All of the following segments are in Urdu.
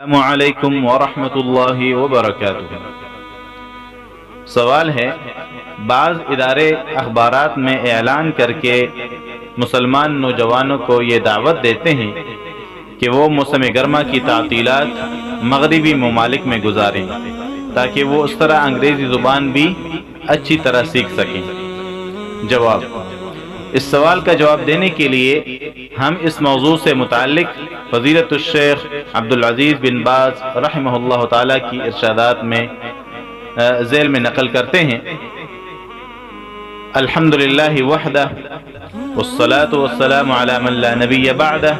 السلام علیکم ورحمۃ اللہ وبرکاتہ۔ سوال ہے، بعض ادارے اخبارات میں اعلان کر کے مسلمان نوجوانوں کو یہ دعوت دیتے ہیں کہ وہ موسم گرما کی تعطیلات مغربی ممالک میں گزاریں تاکہ وہ اس طرح انگریزی زبان بھی اچھی طرح سیکھ سکیں۔ جواب: اس سوال کا جواب دینے کے لیے ہم اس موضوع سے متعلق فضیلت الشیخ عبدالعزیز بن باز رحمہ اللہ تعالی کی ارشادات میں ذیل میں نقل کرتے ہیں۔ الحمدللہ وحدہ والصلاة والسلام علی من لا نبی بعدہ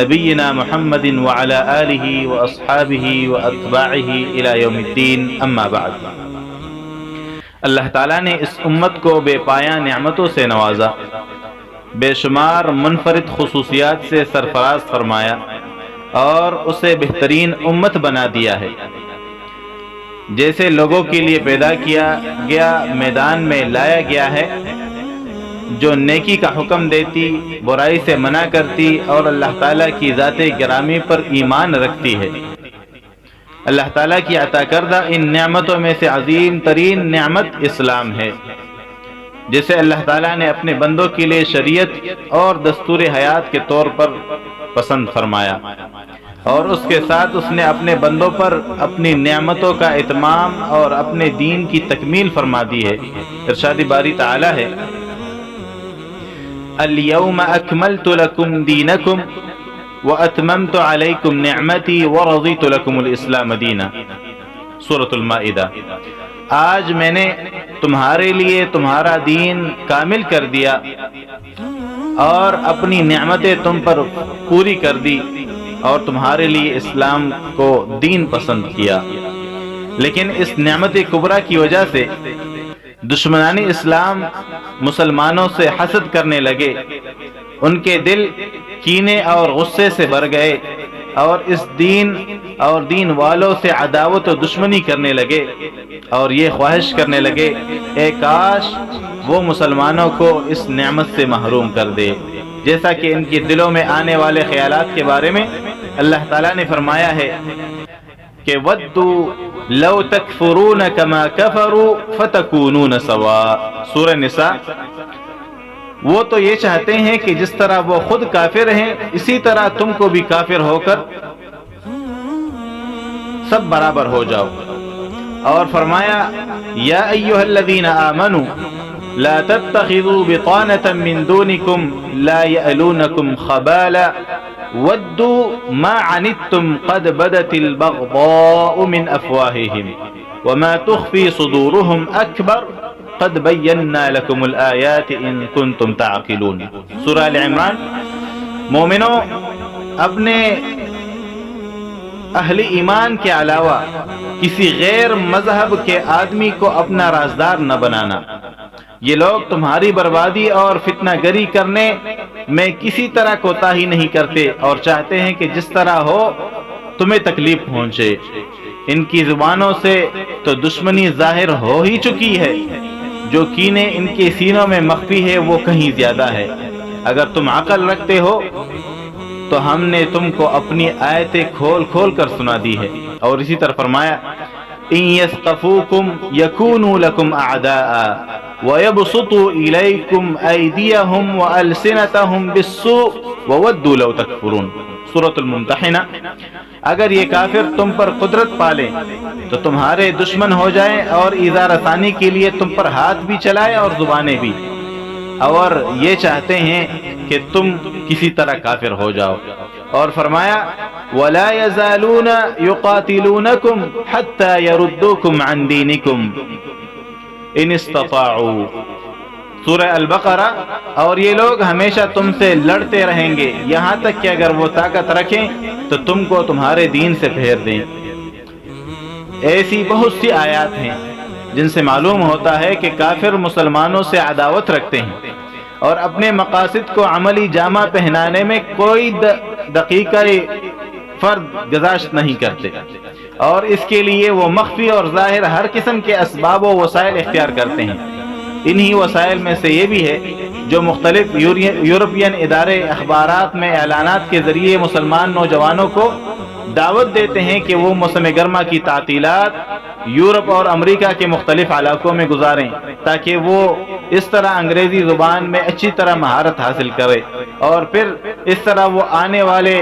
نبینا محمد وعلی آلہ واصحابہ واتباعہ الی یوم الدین، اما بعد۔ اللہ تعالیٰ نے اس امت کو بے پایہ نعمتوں سے نوازا، بے شمار منفرد خصوصیات سے سرفراز فرمایا اور اسے بہترین امت بنا دیا ہے۔ جیسے لوگوں کے لیے پیدا کیا گیا، میدان میں لایا گیا ہے، جو نیکی کا حکم دیتی، برائی سے منع کرتی اور اللہ تعالیٰ کی ذات گرامی پر ایمان رکھتی ہے۔ اللہ تعالیٰ کی عطا کردہ ان نعمتوں میں سے عظیم ترین نعمت اسلام ہے، جسے اللہ تعالیٰ نے اپنے بندوں کے لیے شریعت اور دستور حیات کے طور پر پسند فرمایا، اور اس کے ساتھ اس نے اپنے بندوں پر اپنی نعمتوں کا اتمام اور اپنے دین کی تکمیل فرما دی ہے۔ ارشاد باری تعالیٰ ہے، اليوم اکملت لکم دینکم وَأَتْمَمْتُ عَلَيْكُمْ نِعْمَتِي وَرَضِيتُ لَكُمُ الْإِسْلَامَ دِينًا۔ سورۃ المائدہ۔ آج میں نے تمہارے لیے تمہارا دین کامل کر دیا اور اپنی نعمتیں تم پر پوری کر دی اور تمہارے لیے اسلام کو دین پسند کیا۔ لیکن اس نعمت کبریٰ کی وجہ سے دشمنان اسلام مسلمانوں سے حسد کرنے لگے، ان کے دل کینے اور غصے سے بھر گئے اور اس دین اور دین والوں سے عداوت و دشمنی کرنے لگے اور یہ خواہش کرنے لگے، اے کاش وہ مسلمانوں کو اس نعمت سے محروم کر دے۔ جیسا کہ ان کے دلوں میں آنے والے خیالات کے بارے میں اللہ تعالیٰ نے فرمایا ہے کہ وَدُّوا لَوْ تَكْفُرُونَ كَمَا كَفَرُوا فَتَكُونُونَ سَوَاءً۔ سورہ نساء۔ وہ تو یہ چاہتے ہیں کہ جس طرح وہ خود کافر ہیں اسی طرح تم کو بھی کافر ہو کر سب برابر ہو جاؤ۔ اور فرمایا، یا ایھا الذین آمنوا لا تتخذوا بطانة من دونکم لا یألونکم خبالا ودوا ما عنتم قد بدت البغضاء من افواہہم وما تخفی صدورہم اکبر قد بینا لکم الآیات ان کنتم تعقلون۔ سورہ ال عمران۔ مومنوں، اپنے اہل ایمان کے علاوہ کسی غیر مذہب کے آدمی کو اپنا رازدار نہ بنانا۔ یہ لوگ تمہاری بربادی اور فتنہ گری کرنے میں کسی طرح کوتاہی نہیں کرتے اور چاہتے ہیں کہ جس طرح ہو تمہیں تکلیف پہنچے۔ ان کی زبانوں سے تو دشمنی ظاہر ہو ہی چکی ہے، جو کینے ان کے سینوں میں مخفی ہے وہ کہیں زیادہ ہے۔ اگر تم عقل رکھتے ہو تو ہم نے تم کو اپنی آیتیں کھول کھول کر سنا دی ہے۔ اور اسی طرح فرمایا، ان یثقفوکم یکونوا لکم اعداء ویبسطوا الیکم ایدیہم والسنتہم بالسوء وودوا لو تکفرون۔ سورۃ الممتحنہ۔ اگر یہ کافر تم پر قدرت پالیں تو تمہارے دشمن ہو جائیں اور ایذا رسانی کے لیے تم پر ہاتھ بھی چلائیں اور زبانیں بھی، اور یہ چاہتے ہیں کہ تم کسی طرح کافر ہو جاؤ۔ اور فرمایا، وَلَا يَزَالُونَ يُقَاتِلُونَكُمْ حَتَّى يَرُدُّوكُمْ عَنْ دِينِكُمْ إِنِ اسْتَطَاعُوا۔ سورہ البقرہ۔ اور یہ لوگ ہمیشہ تم سے لڑتے رہیں گے یہاں تک کہ اگر وہ طاقت رکھیں تو تم کو تمہارے دین سے پھیر دیں۔ ایسی بہت سی آیات ہیں جن سے معلوم ہوتا ہے کہ کافر مسلمانوں سے عداوت رکھتے ہیں اور اپنے مقاصد کو عملی جامہ پہنانے میں کوئی دقیقہ فرد گذاشت نہیں کرتے، اور اس کے لیے وہ مخفی اور ظاہر ہر قسم کے اسباب و وسائل اختیار کرتے ہیں۔ انہی وسائل میں سے یہ بھی ہے جو مختلف یورپین ادارے اخبارات میں اعلانات کے ذریعے مسلمان نوجوانوں کو دعوت دیتے ہیں کہ وہ موسم گرما کی تعطیلات یورپ اور امریکہ کے مختلف علاقوں میں گزاریں تاکہ وہ اس طرح انگریزی زبان میں اچھی طرح مہارت حاصل کرے، اور پھر اس طرح وہ آنے والے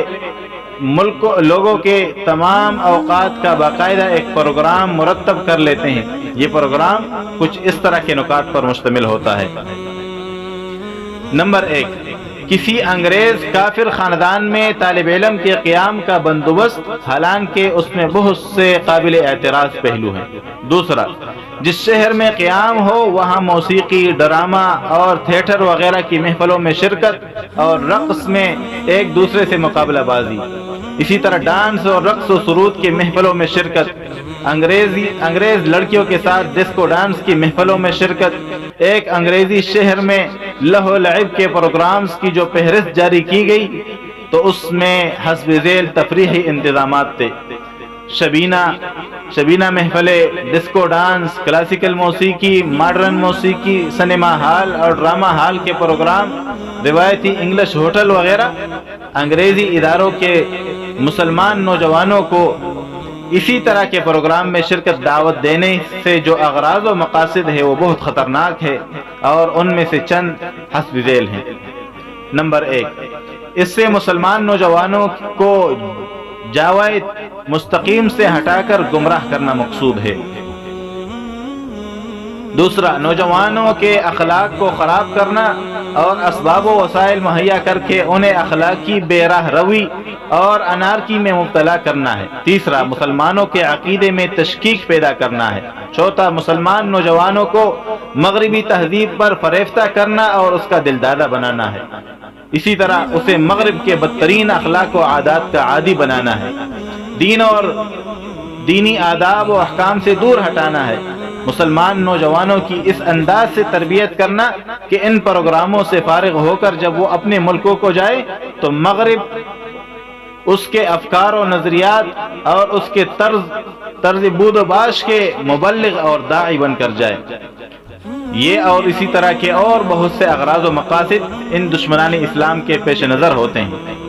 لوگوں کے تمام اوقات کا باقاعدہ ایک پروگرام مرتب کر لیتے ہیں۔ یہ پروگرام کچھ اس طرح کے نکات پر مشتمل ہوتا ہے۔ نمبر 1، کسی انگریز کافر خاندان میں طالب علم کے قیام کا بندوبست، حالانکہ اس میں بہت سے قابل اعتراض پہلو ہیں۔ دوسرا، جس شہر میں قیام ہو وہاں موسیقی، ڈرامہ اور تھیٹر وغیرہ کی محفلوں میں شرکت اور رقص میں ایک دوسرے سے مقابلہ بازی، اسی طرح ڈانس اور رقص و سرود کی محفلوں میں شرکت، انگریز لڑکیوں کے ساتھ ڈسکو ڈانس کی محفلوں میں شرکت۔ ایک انگریزی شہر میں لہو لعب کے پروگرامز کی جو فہرست جاری کی گئی تو اس میں حسب ذیل تفریحی انتظامات تھے: شبینہ محفلیں، ڈسکو ڈانس، کلاسیکل موسیقی، ماڈرن موسیقی، سنیما ہال اور ڈرامہ ہال کے پروگرام، روایتی انگلش ہوٹل وغیرہ۔ انگریزی اداروں کے مسلمان نوجوانوں کو اسی طرح کے پروگرام میں شرکت دعوت دینے سے جو اغراض و مقاصد ہے وہ بہت خطرناک ہے، اور ان میں سے چند حسب ذیل ہیں۔ نمبر 1، اس سے مسلمان نوجوانوں کو جاوائے مستقیم سے ہٹا کر گمراہ کرنا مقصود ہے۔ دوسرا، نوجوانوں کے اخلاق کو خراب کرنا اور اسباب و وسائل مہیا کر کے انہیں اخلاقی بے راہ روی اور انارکی میں مبتلا کرنا ہے۔ تیسرا، مسلمانوں کے عقیدے میں تشکیک پیدا کرنا ہے۔ چوتھا، مسلمان نوجوانوں کو مغربی تہذیب پر فریفتہ کرنا اور اس کا دلدادہ بنانا ہے، اسی طرح اسے مغرب کے بدترین اخلاق و عادات کا عادی بنانا ہے، دین اور دینی آداب و احکام سے دور ہٹانا ہے۔ مسلمان نوجوانوں کی اس انداز سے تربیت کرنا کہ ان پروگراموں سے فارغ ہو کر جب وہ اپنے ملکوں کو جائے تو مغرب اس کے افکار و نظریات اور اس کے طرز بود و باش کے مبلغ اور داعی بن کر جائے۔ یہ اور اسی طرح کے اور بہت سے اغراض و مقاصد ان دشمنان اسلام کے پیش نظر ہوتے ہیں،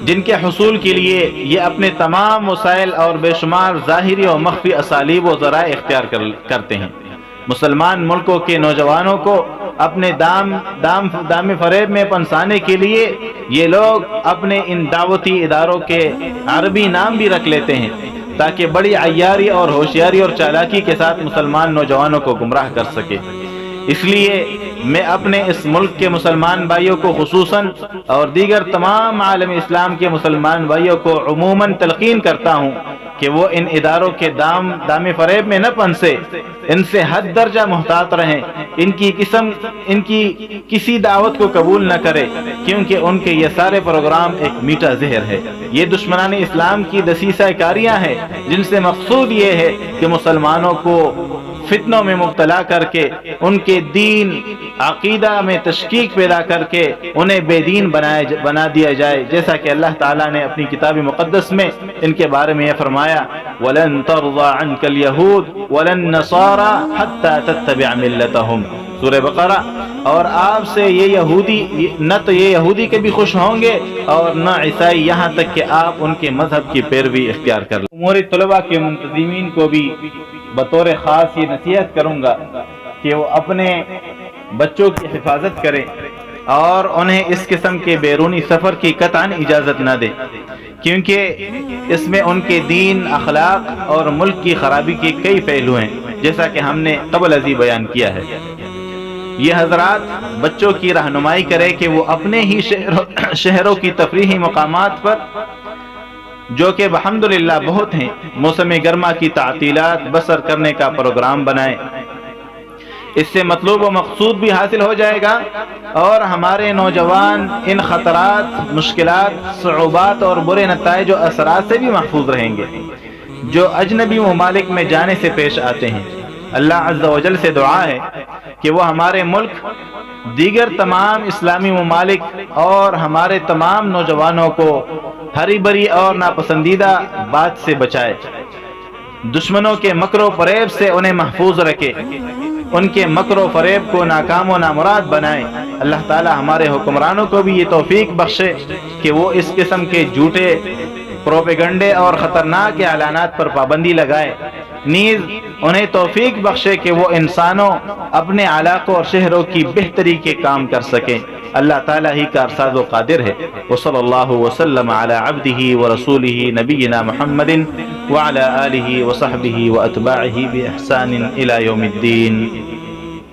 جن کے حصول کے لیے یہ اپنے تمام وسائل اور بے شمار ظاہری و مخفی اسالیب و ذرائع اختیار کرتے ہیں۔ مسلمان ملکوں کے نوجوانوں کو اپنے دام فریب میں پنسانے کے لیے یہ لوگ اپنے ان دعوتی اداروں کے عربی نام بھی رکھ لیتے ہیں تاکہ بڑی عیاری اور ہوشیاری اور چالاکی کے ساتھ مسلمان نوجوانوں کو گمراہ کر سکے۔ اس لیے میں اپنے اس ملک کے مسلمان بھائیوں کو خصوصاً اور دیگر تمام عالم اسلام کے مسلمان بھائیوں کو عموماً تلقین کرتا ہوں کہ وہ ان اداروں کے دام فریب میں نہ پھنسے، ان سے حد درجہ محتاط رہیں، ان کی کسی دعوت کو قبول نہ کرے، کیونکہ ان کے یہ سارے پروگرام ایک میٹھا زہر ہے۔ یہ دشمنان اسلام کی دسیسہ کاریاں ہیں جن سے مقصود یہ ہے کہ مسلمانوں کو فتنوں میں مبتلا کر کے ان کے دین عقیدہ میں تشکیک پیدا کر کے انہیں بے دین بنا دیا جائے، جیسا کہ اللہ تعالیٰ نے اپنی کتاب مقدس میں ان کے بارے میں یہ فرمایا وَلَن تَرْضَى عَنْكَ الْيَهُودُ وَلَا النَّصَارَى حَتَّى تَتَّبِعَ مِلَّتَهُمْ، سورہ بقرہ۔ اور آپ سے نہ تو یہ یہودی کے بھی خوش ہوں گے اور نہ عیسائی، یہاں تک کہ آپ ان کے مذہب کی پیروی اختیار کر لیں۔ امور طلبہ کے منتظمین کو بھی بطور خاص یہ نصیحت کروں گا کہ وہ اپنے بچوں کی حفاظت کریں اور انہیں اس قسم کے بیرونی سفر کی قطعاً اجازت نہ دیں، کیونکہ اس میں ان کے دین، اخلاق اور ملک کی خرابی کے کئی پہلو ہیں، جیسا کہ ہم نے قبل ازیں بیان کیا ہے۔ یہ حضرات بچوں کی رہنمائی کرے کہ وہ اپنے ہی شہروں کی تفریحی مقامات پر، جو کہ الحمدللہ بہت ہیں، موسم گرما کی تعطیلات بسر کرنے کا پروگرام بنائیں۔ اس سے مطلوب و مقصود بھی حاصل ہو جائے گا اور ہمارے نوجوان ان خطرات، مشکلات، صعوبات اور برے نتائج و اثرات سے بھی محفوظ رہیں گے جو اجنبی ممالک میں جانے سے پیش آتے ہیں۔ اللہ عز و جل سے دعا ہے کہ وہ ہمارے ملک، دیگر تمام اسلامی ممالک اور ہمارے تمام نوجوانوں کو ہری بری اور ناپسندیدہ بات سے بچائے۔ دشمنوں کے مکر و فریب سے انہیں محفوظ رکھے، ان کے مکر و فریب کو ناکام و نامراد بنائے۔ اللہ تعالی ہمارے حکمرانوں کو بھی یہ توفیق بخشے کہ وہ اس قسم کے جھوٹے پروپیگنڈے اور خطرناک اعلانات پر پابندی لگائے، نیز انہیں توفیق بخشے کہ وہ انسانوں اپنے علاقوں اور شہروں کی بہتری کے کام کر سکیں۔ اللہ تعالیٰ ہی کارساز و قادر ہے۔ وصلی اللہ وسلم علی عبدہ ورسولہ نبینا محمد وعلی آلہ وصحبہ واتباعہ بإحسان الی یوم الدین۔